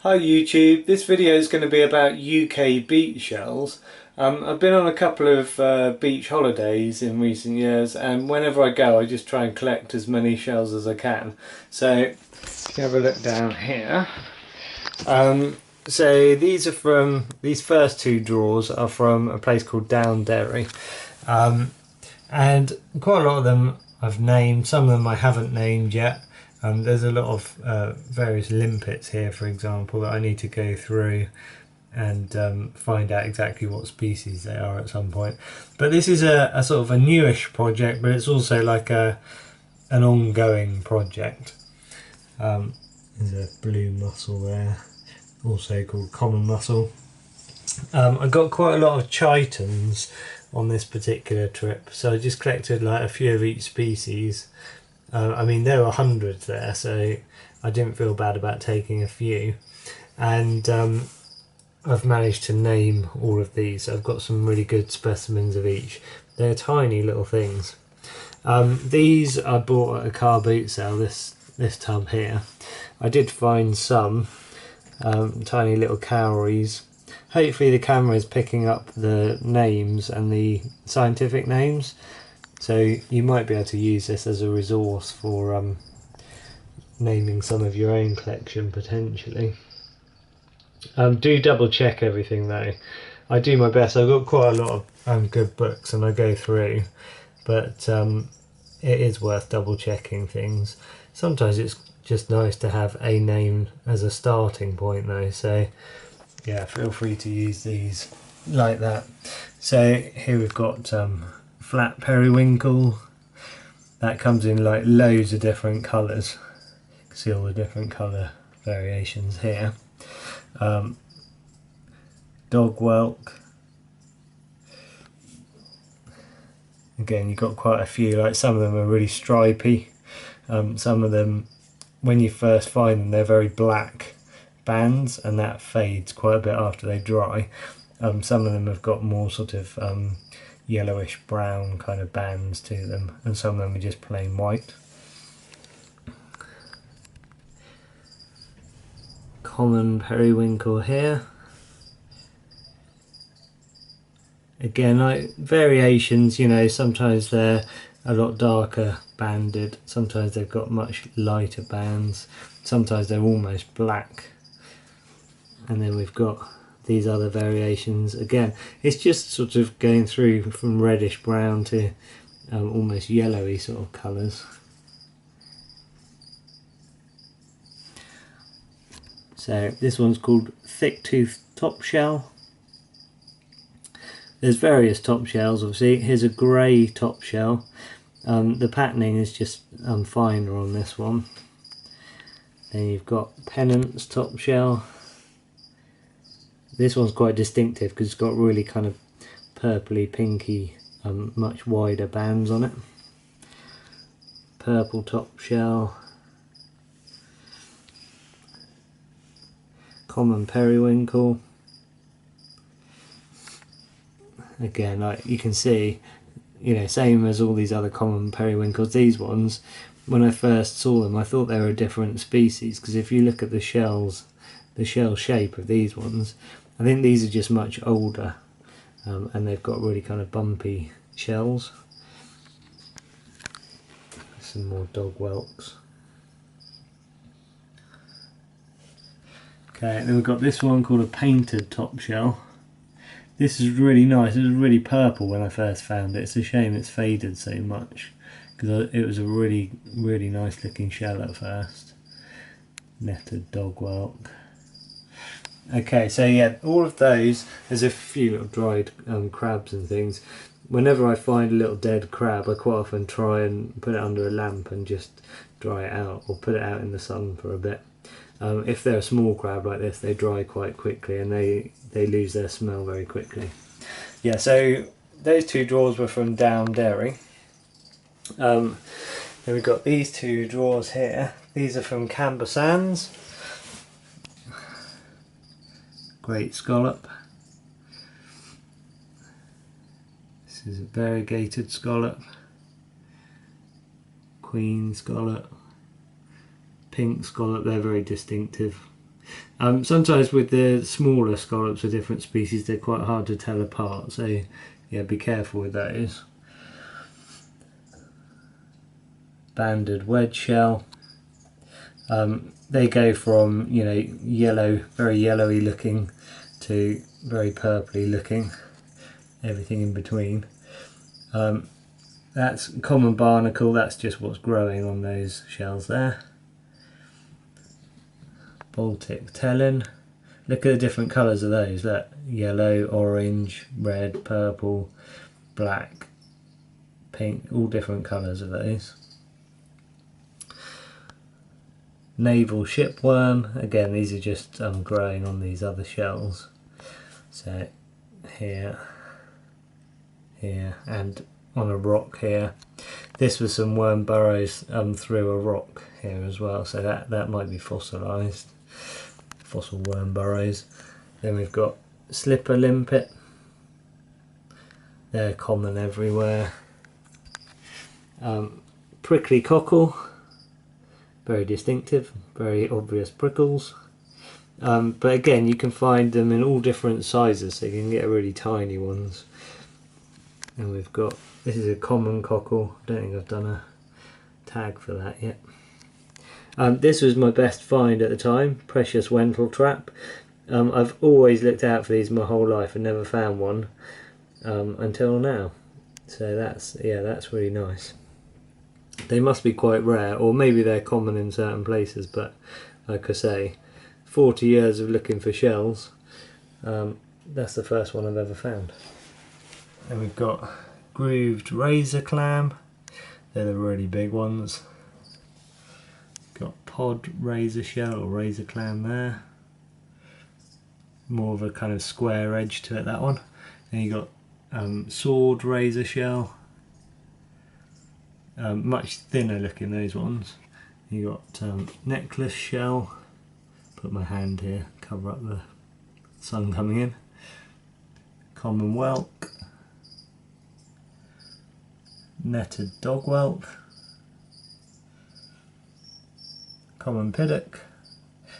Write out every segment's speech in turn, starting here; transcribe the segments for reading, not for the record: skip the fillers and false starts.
Hi YouTube, this video is going to be about UK beach shells. I've been on a couple of beach holidays in recent years, and whenever I go I just try and collect as many shells as I can. So if you have a look down here, so these first two drawers are from a place called Downderry, and quite a lot of them I've named, some of them I haven't named yet. There's a lot of various limpets here, for example, that I need to go through and find out exactly what species they are at some point. But this is a sort of a newish project, but it's also like an ongoing project. There's a blue mussel there, also called common mussel. I got quite a lot of chitons on this particular trip, so I just collected like a few of each species. I mean, there were hundreds there, so I didn't feel bad about taking a few. And I've managed to name all of these. I've got some really good specimens of each. They're tiny little things. These I bought at a car boot sale, this tub here. I did find some tiny little cowries. Hopefully the camera is picking up the names and the scientific names. So you might be able to use this as a resource for naming some of your own collection potentially. Do double check everything though. I do my best. I've got quite a lot of good books and I go through, but it is worth double checking things. Sometimes it's just nice to have a name as a starting point though, so yeah, feel free to use these like that. So here we've got flat periwinkle. That comes in like loads of different colours. You can see all the different colour variations here. Dog whelk. Again, you've got quite a few, like some of them are really stripy. Some of them, when you first find them, they're very black bands, and that fades quite a bit after they dry. Some of them have got more sort of yellowish brown kind of bands to them, and some of them are just plain white. Common periwinkle here. Again, like variations, you know, sometimes they're a lot darker banded, sometimes they've got much lighter bands, sometimes they're almost black. And then we've got these other variations. Again, it's just sort of going through from reddish brown to almost yellowy sort of colours. So this one's called thick-toothed top shell. There's various top shells, obviously. Here's a grey top shell. The patterning is just finer on this one. Then you've got Pennant's top shell. This one's quite distinctive because it's got really kind of purpley, pinky, much wider bands on it. Purple top shell. Common periwinkle. Again, like you can see, you know, same as all these other common periwinkles, these ones, when I first saw them, I thought they were a different species, because if you look at the shells, the shell shape of these ones, I think these are just much older, and they've got really kind of bumpy shells. Some more dog whelks. Okay, and then we've got this one called a painted top shell. This is really nice. It was really purple when I first found it. It's a shame it's faded so much, because it was a really nice looking shell at first. Netted dog whelk. Okay, so yeah, all of those, there's a few little dried crabs and things. Whenever I find a little dead crab, I quite often try and put it under a lamp and just dry it out, or put it out in the sun for a bit. If they're a small crab like this, they dry quite quickly and they lose their smell very quickly. Yeah, so those two drawers were from Downderry. Then we've got these two drawers here. These are from Camber Sands. Great scallop. This is a variegated scallop. Queen scallop. Pink scallop, they're very distinctive. Sometimes with the smaller scallops of different species, they're quite hard to tell apart, so yeah, be careful with those. Banded wedge shell. They go from, you know, yellow, very yellowy looking, to very purpley looking, everything in between. That's common barnacle, that's just what's growing on those shells there. Baltic Tellin. Look at the different colours of those. Look, yellow, orange, red, purple, black, pink, all different colours of those. Navel shipworm. Again, these are just growing on these other shells. So here, here, and on a rock here. This was some worm burrows through a rock here as well, so that might be fossilised. Fossil worm burrows. Then we've got slipper limpet. They're common everywhere. Prickly cockle. Very distinctive, very obvious prickles. But again, you can find them in all different sizes, so you can get really tiny ones. And we've got, this is a common cockle. I don't think I've done a tag for that yet. This was my best find at the time, precious Wentle trap. I've always looked out for these my whole life and never found one until now. So that's, yeah, that's really nice. They must be quite rare, or maybe they're common in certain places, but like I say, 40 years of looking for shells, that's the first one I've ever found. And we've got grooved razor clam, they're the really big ones. Got pod razor shell or razor clam there. More of a kind of square edge to it, that one. Then you got sword razor shell. Much thinner looking, those ones. You got necklace shell. Put my hand here, cover up the sun coming in. Common whelk. Netted dog whelk. Common piddock.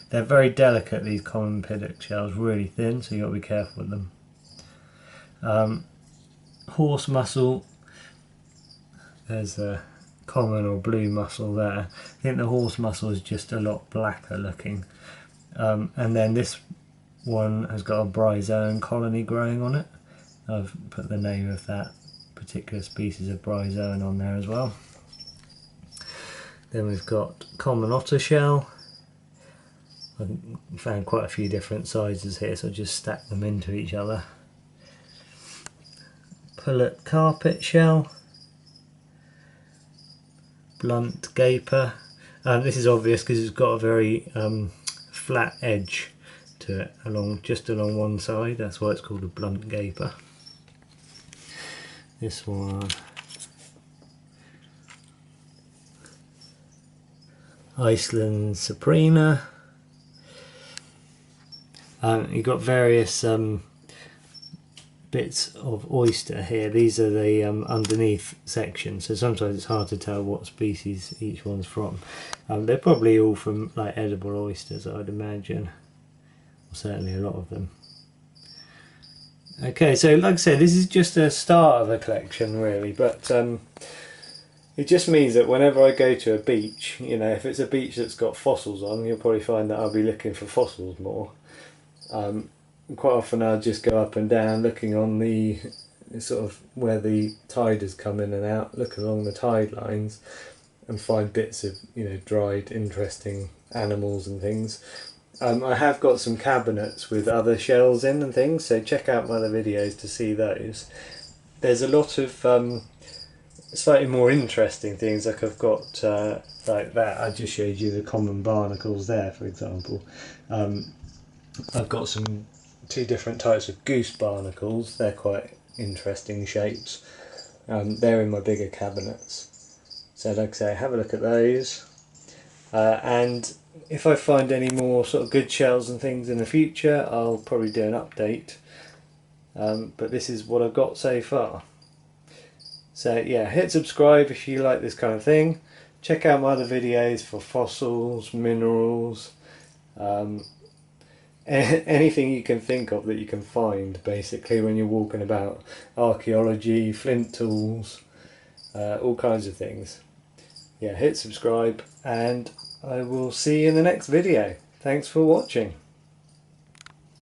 They're very delicate, these common piddock shells, really thin, so you've got to be careful with them. Horse mussel. There's a common or blue mussel there. I think the horse mussel is just a lot blacker looking. And then this one has got a bryozoan colony growing on it. I've put the name of that particular species of bryozoan on there as well. Then we've got common otter shell. I found quite a few different sizes here, so I just stacked them into each other. Pullet carpet shell. Blunt gaper. This is obvious because it's got a very flat edge to it, just along one side. That's why it's called a blunt gaper. This one. Iceland Saprina. You've got various bits of oyster here. These are the underneath sections, so sometimes it's hard to tell what species each one's from. They're probably all from like edible oysters, I'd imagine, or certainly a lot of them. Okay, so like I said, this is just a start of a collection really, but it just means that whenever I go to a beach, you know, if it's a beach that's got fossils on, you'll probably find that I'll be looking for fossils more. Quite often I'll just go up and down looking on the sort of where the tide has come in and out, look along the tide lines and find bits of, you know, dried interesting animals and things. I have got some cabinets with other shells in and things, so check out my other videos to see those. There's a lot of slightly more interesting things, like I've got like that. I just showed you the common barnacles there, for example. I've got two different types of goose barnacles. They're quite interesting shapes. They're in my bigger cabinets. So like I say, have a look at those. And if I find any more sort of good shells and things in the future, I'll probably do an update. But this is what I've got so far. So yeah, hit subscribe if you like this kind of thing. Check out my other videos for fossils, minerals, anything you can think of that you can find basically when you're walking about. Archaeology, flint tools, all kinds of things. Yeah, hit subscribe and I will see you in the next video. Thanks for watching.